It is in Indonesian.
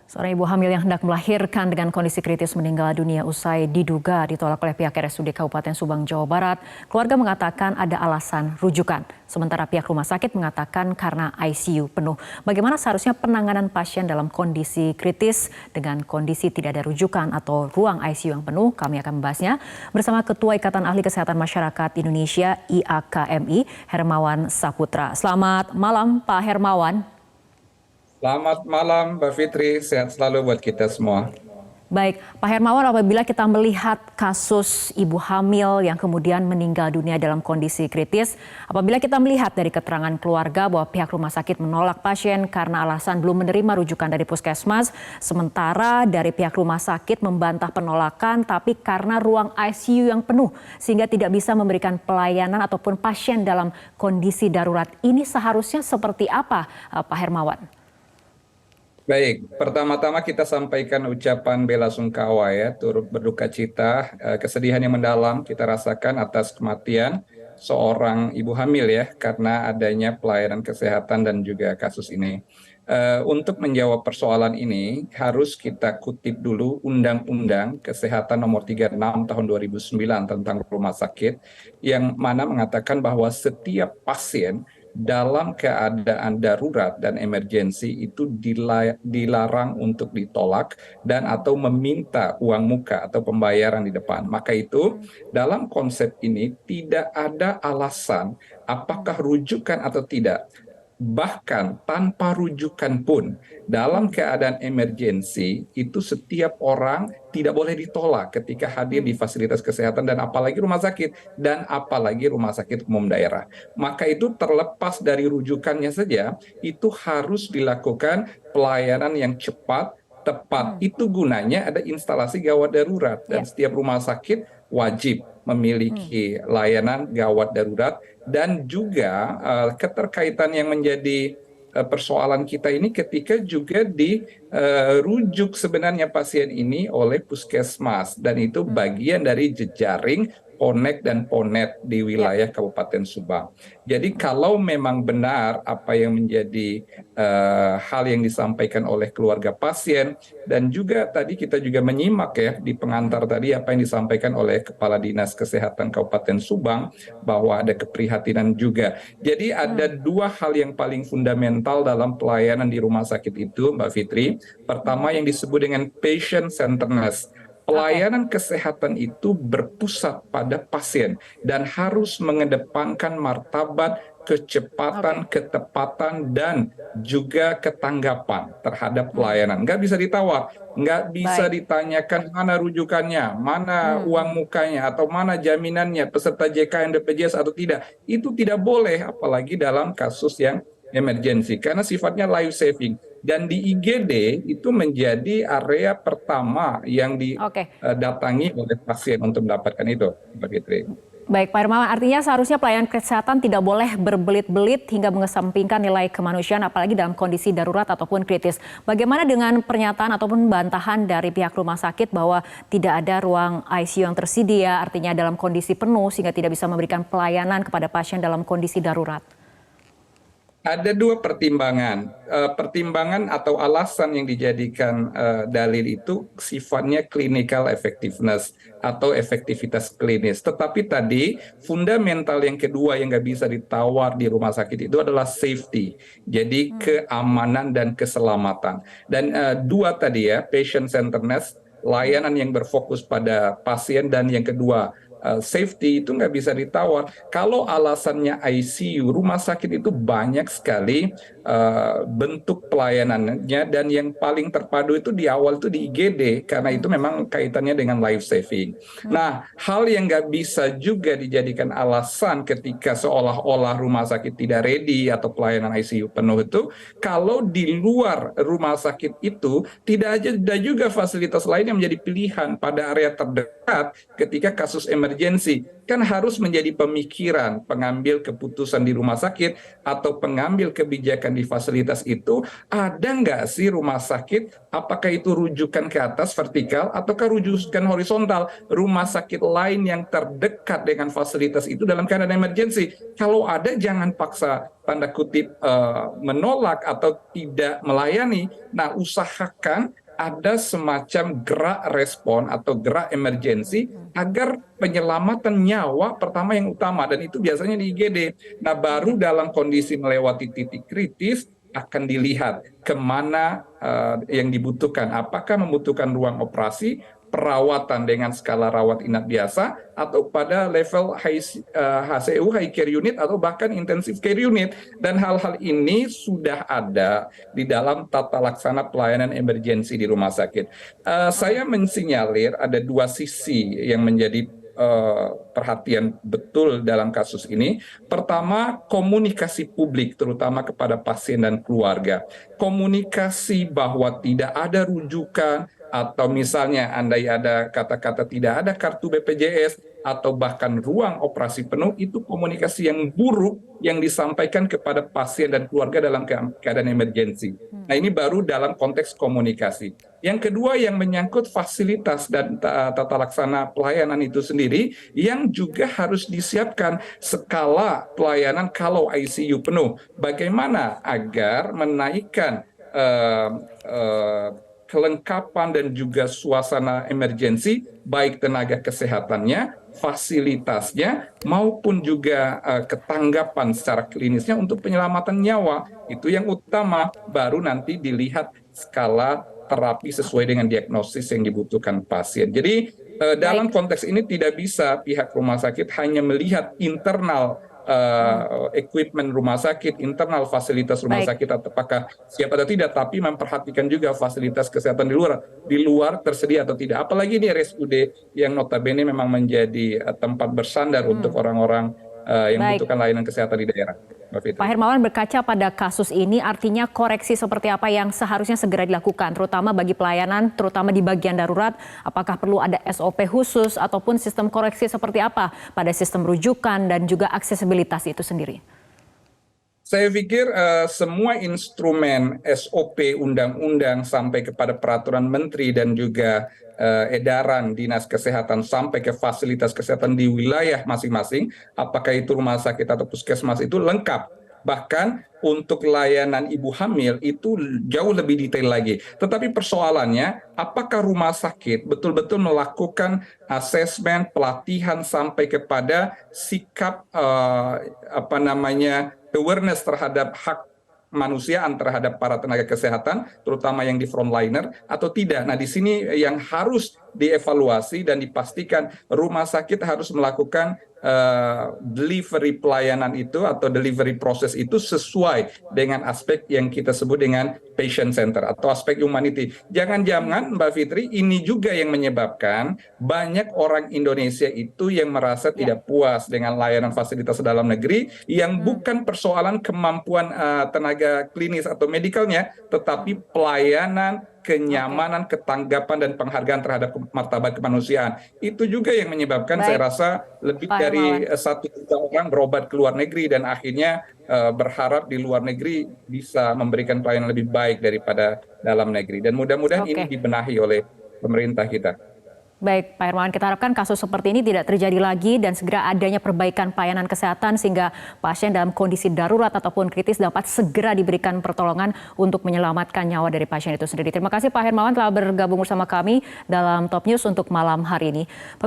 Seorang ibu hamil yang hendak melahirkan dengan kondisi kritis meninggal dunia usai diduga ditolak oleh pihak RSUD Kabupaten Subang, Jawa Barat. Keluarga mengatakan ada alasan rujukan, sementara pihak rumah sakit mengatakan karena ICU penuh. Bagaimana seharusnya penanganan pasien dalam kondisi kritis dengan kondisi tidak ada rujukan atau ruang ICU yang penuh? Kami akan membahasnya bersama Ketua Ikatan Ahli Kesehatan Masyarakat Indonesia IAKMI, Hermawan Saputra. Selamat malam, Pak Hermawan. Selamat malam Mbak Fitri, sehat selalu buat kita semua. Baik, Pak Hermawan, apabila kita melihat kasus ibu hamil yang kemudian meninggal dunia dalam kondisi kritis, apabila kita melihat dari keterangan keluarga bahwa pihak rumah sakit menolak pasien karena alasan belum menerima rujukan dari puskesmas, sementara dari pihak rumah sakit membantah penolakan tapi karena ruang ICU yang penuh sehingga tidak bisa memberikan pelayanan ataupun pasien dalam kondisi darurat. Ini seharusnya seperti apa, Pak Hermawan? Baik, pertama-tama kita sampaikan ucapan bela sungkawa ya, turut berduka cita, kesedihan yang mendalam kita rasakan atas kematian seorang ibu hamil ya, karena adanya pelayanan kesehatan dan juga kasus ini. Untuk menjawab persoalan ini, harus kita kutip dulu Undang-Undang Kesehatan Nomor 36 Tahun 2009 tentang rumah sakit, yang mana mengatakan bahwa setiap pasien dalam keadaan darurat dan emergensi itu dilarang untuk ditolak dan atau meminta uang muka atau pembayaran di depan. Maka itu dalam konsep ini tidak ada alasan apakah rujukan atau tidak. Bahkan tanpa rujukan pun, dalam keadaan emergensi, itu setiap orang tidak boleh ditolak ketika hadir di fasilitas kesehatan dan apalagi rumah sakit, dan apalagi rumah sakit umum daerah. Maka itu terlepas dari rujukannya saja, itu harus dilakukan pelayanan yang cepat, tepat. Itu gunanya ada instalasi gawat darurat, dan setiap rumah sakit wajib memiliki layanan gawat darurat, dan juga keterkaitan yang menjadi persoalan kita ini ketika juga dirujuk sebenarnya pasien ini oleh puskesmas, dan itu bagian dari jejaring Ponek dan Ponet di wilayah Kabupaten Subang. Jadi kalau memang benar apa yang menjadi hal yang disampaikan oleh keluarga pasien, dan juga tadi kita juga menyimak ya di pengantar tadi apa yang disampaikan oleh Kepala Dinas Kesehatan Kabupaten Subang, bahwa ada keprihatinan juga. Jadi ada dua hal yang paling fundamental dalam pelayanan di rumah sakit itu, Mbak Fitri. Pertama yang disebut dengan patient centeredness. Pelayanan kesehatan itu berpusat pada pasien dan harus mengedepankan martabat, kecepatan, ketepatan, dan juga ketanggapan terhadap pelayanan. Nggak bisa ditawar, nggak bisa ditanyakan mana rujukannya, mana uang mukanya, atau mana jaminannya, peserta JKN BPJS atau tidak. Itu tidak boleh, apalagi dalam kasus yang emergensi, karena sifatnya life saving. Dan di IGD itu menjadi area pertama yang didatangi oleh pasien untuk mendapatkan itu, Mbak Fitri. Baik, Pak Hermawan, artinya seharusnya pelayanan kesehatan tidak boleh berbelit-belit hingga mengesampingkan nilai kemanusiaan, apalagi dalam kondisi darurat ataupun kritis. Bagaimana dengan pernyataan ataupun bantahan dari pihak rumah sakit bahwa tidak ada ruang ICU yang tersedia, artinya dalam kondisi penuh sehingga tidak bisa memberikan pelayanan kepada pasien dalam kondisi darurat? Ada dua pertimbangan. Pertimbangan atau alasan yang dijadikan dalil itu sifatnya clinical effectiveness atau efektivitas klinis. Tetapi tadi fundamental yang kedua yang nggak bisa ditawar di rumah sakit itu adalah safety. Jadi keamanan dan keselamatan. Dan dua tadi ya, patient centeredness, layanan yang berfokus pada pasien, dan yang kedua safety, itu nggak bisa ditawar. Kalau alasannya ICU, rumah sakit itu banyak sekali bentuk pelayanannya, dan yang paling terpadu itu di awal itu di IGD, karena itu memang kaitannya dengan life saving. Nah, hal yang nggak bisa juga dijadikan alasan ketika seolah-olah rumah sakit tidak ready atau pelayanan ICU penuh itu, kalau di luar rumah sakit itu tidak ada juga fasilitas lain yang menjadi pilihan pada area terdekat ketika kasus emergensi. kan harus menjadi pemikiran pengambil keputusan di rumah sakit atau pengambil kebijakan di fasilitas itu, ada nggak sih rumah sakit, apakah itu rujukan ke atas vertikal ataukah rujukan horizontal, rumah sakit lain yang terdekat dengan fasilitas itu dalam keadaan emergensi. Kalau ada, jangan paksa tanda kutip menolak atau tidak melayani. Nah, usahakan ada semacam gerak respon atau gerak emergensi agar penyelamatan nyawa pertama yang utama, dan itu biasanya di IGD. Nah, baru dalam kondisi melewati titik kritis akan dilihat kemana yang dibutuhkan, apakah membutuhkan ruang operasi, perawatan dengan skala rawat inap biasa, atau pada level HCU, high care unit, atau bahkan intensive care unit. Dan hal-hal ini sudah ada di dalam tata laksana pelayanan emergensi di rumah sakit. Saya mensinyalir ada dua sisi yang menjadi perhatian betul dalam kasus ini. Pertama, komunikasi publik terutama kepada pasien dan keluarga. Komunikasi bahwa tidak ada rujukan, atau misalnya andai ada kata-kata tidak ada kartu BPJS atau bahkan ruang operasi penuh, itu komunikasi yang buruk yang disampaikan kepada pasien dan keluarga dalam keadaan emergensi. Nah, ini baru dalam konteks komunikasi. Yang kedua, yang menyangkut fasilitas dan tata laksana pelayanan itu sendiri, yang juga harus disiapkan skala pelayanan kalau ICU penuh. Bagaimana agar menaikkan kelengkapan dan juga suasana emergensi, baik tenaga kesehatannya, fasilitasnya, maupun juga ketanggapan secara klinisnya untuk penyelamatan nyawa. Itu yang utama, baru nanti dilihat skala terapi sesuai dengan diagnosis yang dibutuhkan pasien. Jadi dalam konteks ini tidak bisa pihak rumah sakit hanya melihat internal equipment rumah sakit, internal fasilitas rumah sakit apakah siap atau tidak, tapi memperhatikan juga fasilitas kesehatan di luar tersedia atau tidak. Apalagi di RSUD yang notabene memang menjadi tempat bersandar untuk orang-orang yang membutuhkan layanan kesehatan di daerah. Pak Hermawan, berkaca pada kasus ini, artinya koreksi seperti apa yang seharusnya segera dilakukan, terutama bagi pelayanan, terutama di bagian darurat, apakah perlu ada SOP khusus ataupun sistem koreksi seperti apa pada sistem rujukan dan juga aksesibilitas itu sendiri? Saya pikir semua instrumen SOP, undang-undang, sampai kepada peraturan menteri dan juga edaran dinas kesehatan sampai ke fasilitas kesehatan di wilayah masing-masing, apakah itu rumah sakit atau puskesmas, itu lengkap. Bahkan untuk layanan ibu hamil itu jauh lebih detail lagi. Tetapi persoalannya, apakah rumah sakit betul-betul melakukan asesmen, pelatihan sampai kepada sikap awareness terhadap hak kemanusiaan terhadap para tenaga kesehatan, terutama yang di frontliner, atau tidak. Nah, di sini yang harus dievaluasi dan dipastikan rumah sakit harus melakukan delivery pelayanan itu atau delivery proses itu sesuai dengan aspek yang kita sebut dengan patient center atau aspek humanity. Jangan-jangan Mbak Fitri, ini juga yang menyebabkan banyak orang Indonesia itu yang merasa tidak puas dengan layanan fasilitas dalam negeri, yang bukan persoalan kemampuan tenaga klinis atau medikalnya, tetapi pelayanan, kenyamanan, ketanggapan, dan penghargaan terhadap martabat kemanusiaan. Itu juga yang menyebabkan saya rasa lebih dari 1 juta orang berobat ke luar negeri dan akhirnya berharap di luar negeri bisa memberikan pelayanan lebih baik daripada dalam negeri. Dan mudah-mudahan ini dibenahi oleh pemerintah kita. Baik, Pak Hermawan, kita harapkan kasus seperti ini tidak terjadi lagi dan segera adanya perbaikan pelayanan kesehatan sehingga pasien dalam kondisi darurat ataupun kritis dapat segera diberikan pertolongan untuk menyelamatkan nyawa dari pasien itu sendiri. Terima kasih Pak Hermawan telah bergabung bersama kami dalam Top News untuk malam hari ini.